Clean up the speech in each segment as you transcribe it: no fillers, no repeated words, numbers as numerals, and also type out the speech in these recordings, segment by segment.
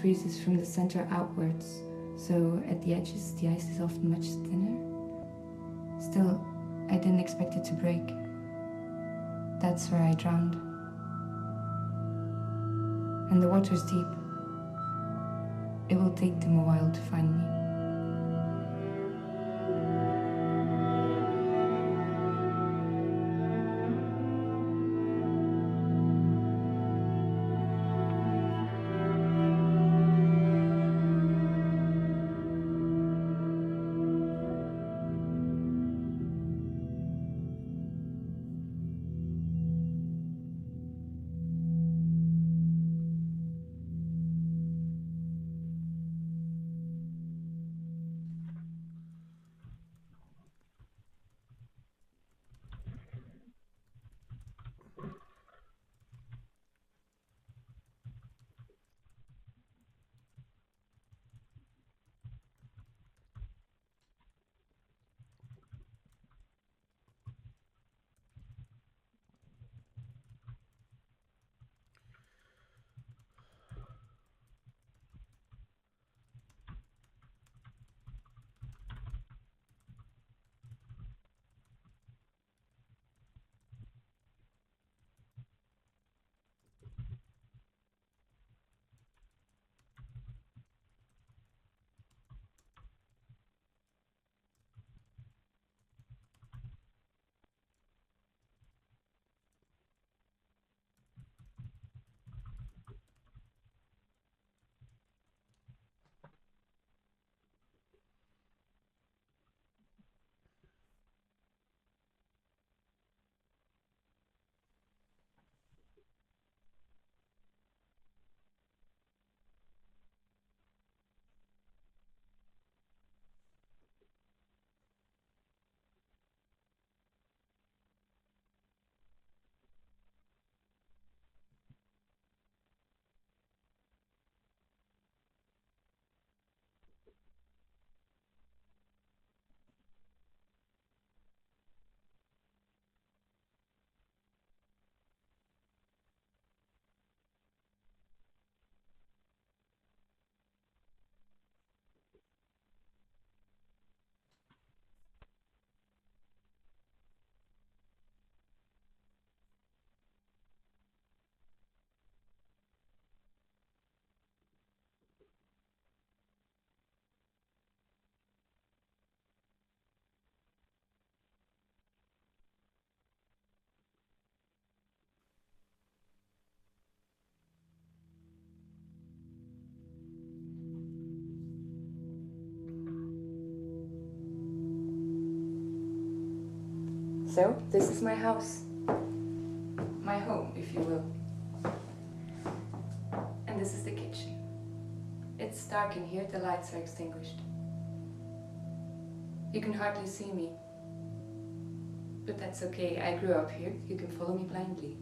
freezes from the center outwards, so at the edges the ice is often much thinner. Still, I didn't expect it to break. That's where I drowned. And the water's deep. It will take them a while to find me. So, this is my house. My home, if you will. And this is the kitchen. It's dark in here, the lights are extinguished. You can hardly see me. But that's okay, I grew up here. You can follow me blindly.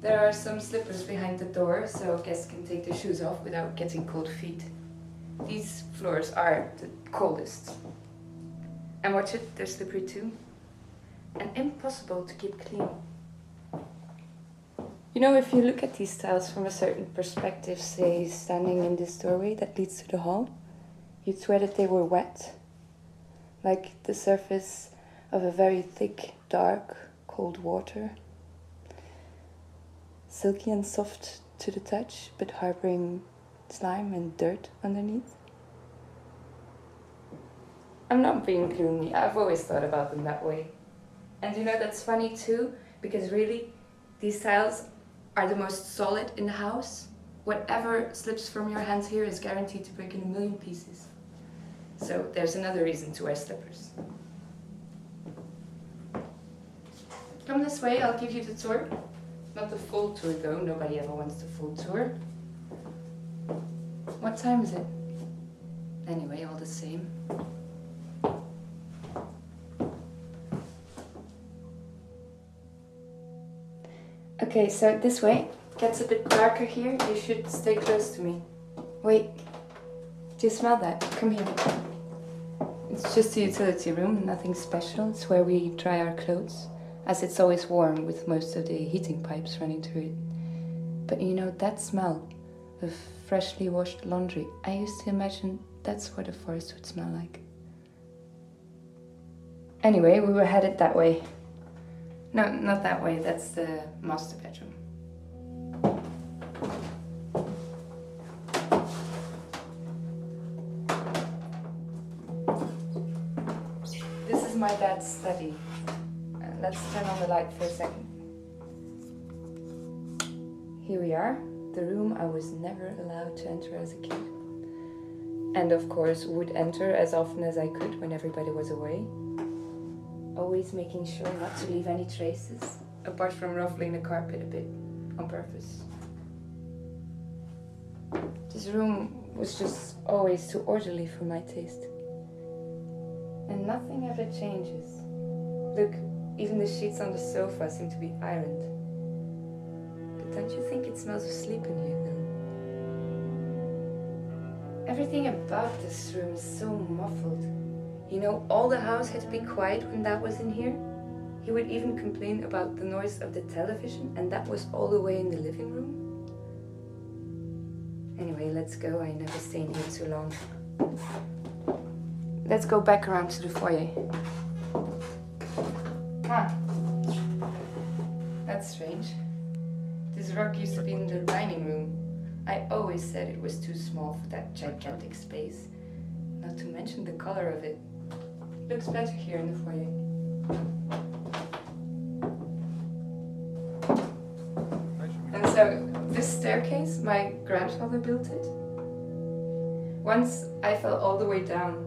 There are some slippers behind the door, so guests can take their shoes off without getting cold feet. These floors are the coldest. And watch it, they're slippery too. And impossible to keep clean. You know, if you look at these tiles from a certain perspective, say standing in this doorway that leads to the hall, you'd swear that they were wet. Like the surface of a very thick, dark, cold water. Silky and soft to the touch, but harboring slime and dirt underneath. I'm not being gloomy, I've always thought about them that way. And you know, that's funny too, because really, these tiles are the most solid in the house. Whatever slips from your hands here is guaranteed to break in a million pieces. So there's another reason to wear slippers. Come this way, I'll give you the tour. Not the full tour though, nobody ever wants the full tour. What time is it? Anyway, all the same. Okay, so this way. Gets a bit darker here, you should stay close to me. Wait, do you smell that? Come here. It's just a utility room, nothing special. It's where we dry our clothes, as it's always warm with most of the heating pipes running through it. But you know, that smell of freshly washed laundry. I used to imagine that's what a forest would smell like. Anyway, we were headed that way. No, not that way, that's the master bedroom. This is my dad's study. Let's turn on the light for a second. Here we are, the room I was never allowed to enter as a kid. And of course would enter as often as I could when everybody was away. Always making sure not to leave any traces, apart from ruffling the carpet a bit on purpose. This room was just always too orderly for my taste. And nothing ever changes. Look, even the sheets on the sofa seem to be ironed. But don't you think it smells of sleep in here, though? Everything about this room is so muffled. You know, all the house had to be quiet when Dad was in here. He would even complain about the noise of the television, and that was all the way in the living room. Anyway, let's go. I never stay in here too long. Let's go back around to the foyer. That's strange. This rug used to be in the dining room. I always said it was too small for that gigantic space. Not to mention the color of it. Looks better here in the foyer. And so, this staircase, my grandfather built it. Once I fell all the way down,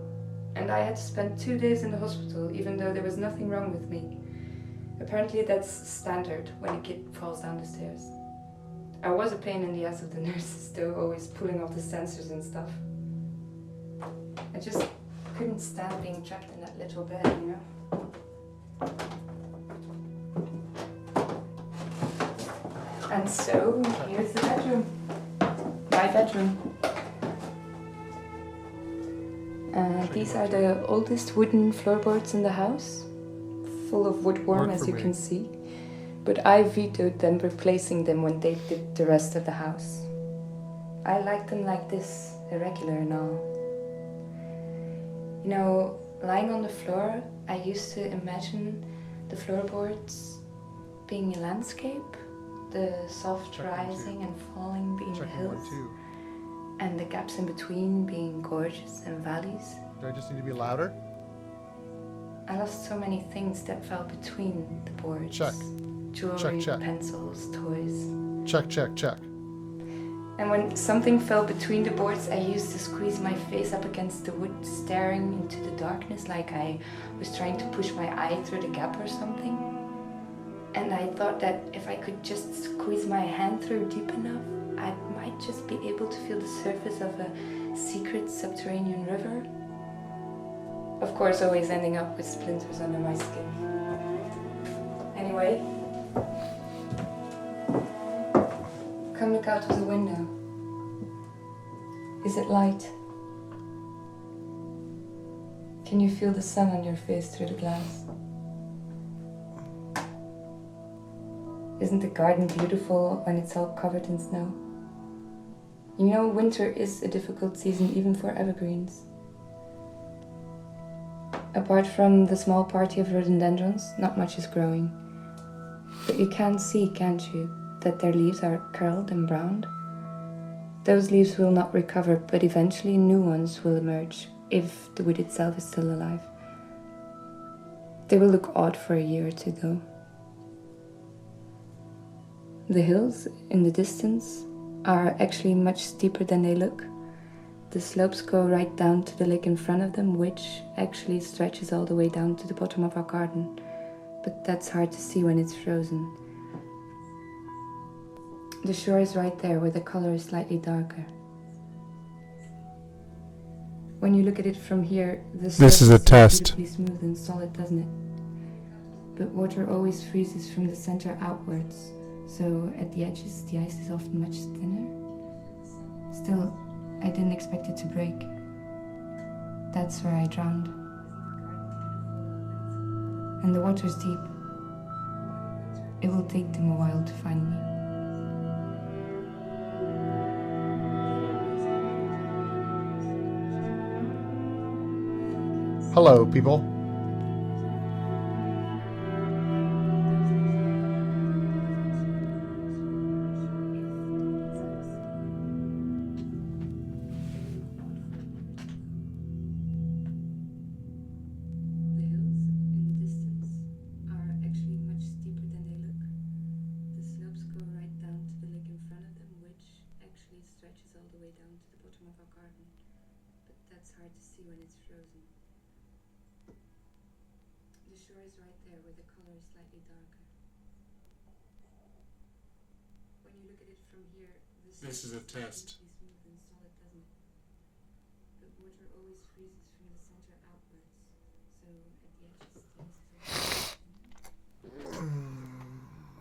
and I had to spend 2 days in the hospital, even though there was nothing wrong with me. Apparently that's standard when a kid falls down the stairs. I was a pain in the ass of the nurses, though, always pulling off the sensors and stuff. I just couldn't stand being trapped in that little bed, you know? And so, here's the bedroom. My bedroom. These are the oldest wooden floorboards in the house, full of woodworm, as you can see. But I vetoed them replacing them when they did the rest of the house. I like them like this, irregular and all. You know, lying on the floor, I used to imagine the floorboards being a landscape, the soft rising and falling being the hills, and the gaps in between being gorges and valleys. Do I just need to be louder? I lost so many things that fell between the boards. Check. Jewelry, check. pencils, toys. Check, check, check. And when something fell between the boards, I used to squeeze my face up against the wood, staring into the darkness like I was trying to push my eye through the gap or something. And I thought that if I could just squeeze my hand through deep enough, I might just be able to feel the surface of a secret subterranean river. Of course, always ending up with splinters under my skin. Anyway, come look out of the window. Is it light? Can you feel the sun on your face through the glass? Isn't the garden beautiful when it's all covered in snow? You know, winter is a difficult season even for evergreens. Apart from the small party of rhododendrons, not much is growing. But you can see, can't you, that their leaves are curled and browned? Those leaves will not recover, but eventually new ones will emerge, if the wood itself is still alive. They will look odd for a year or two, though. The hills in the distance are actually much steeper than they look. The slopes go right down to the lake in front of them, which actually stretches all the way down to the bottom of our garden. But that's hard to see when it's frozen. The shore is right there, where the color is slightly darker. When you look at it from here, the surface is a test. beautifully smooth and solid, doesn't it? But water always freezes from the center outwards, so at the edges the ice is often much thinner. Still, I didn't expect it to break. That's where I drowned. And the water's deep. It will take them a while to find me. Hello, people. The hills in the distance are actually much steeper than they look. The slopes go right down to the lake in front of them, which actually stretches all the way down to the bottom of our garden. But that's hard to see when it's frozen. The shore is right there, where the color is slightly darker. When you look at it from here, This is a test. smooth and solid, doesn't it? But water always freezes from the center outwards, so at the edges things feel I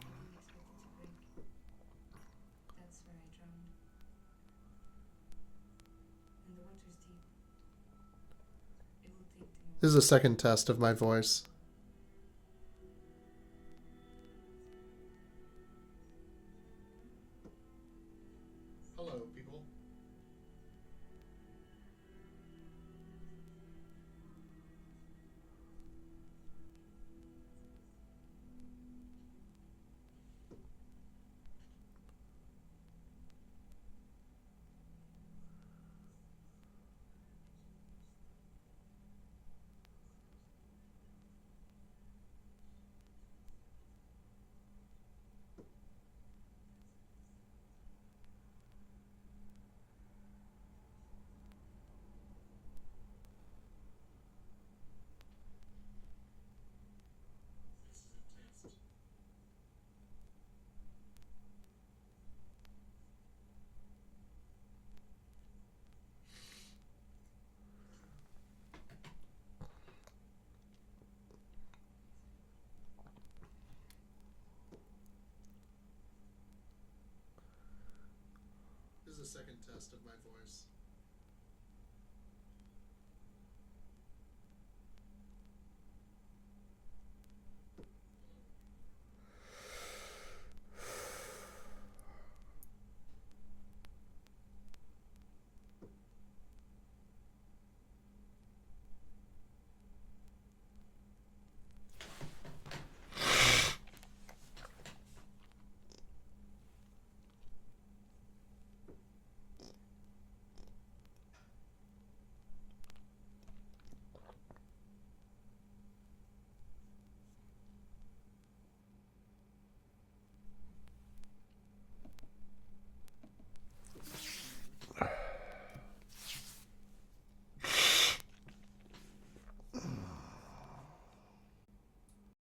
didn't expect it to break. That's where I drowned. And the water's deep. It will take tomorrow. This is a second test of my voice. Hello, people. This is a test. This is a second test of my voice.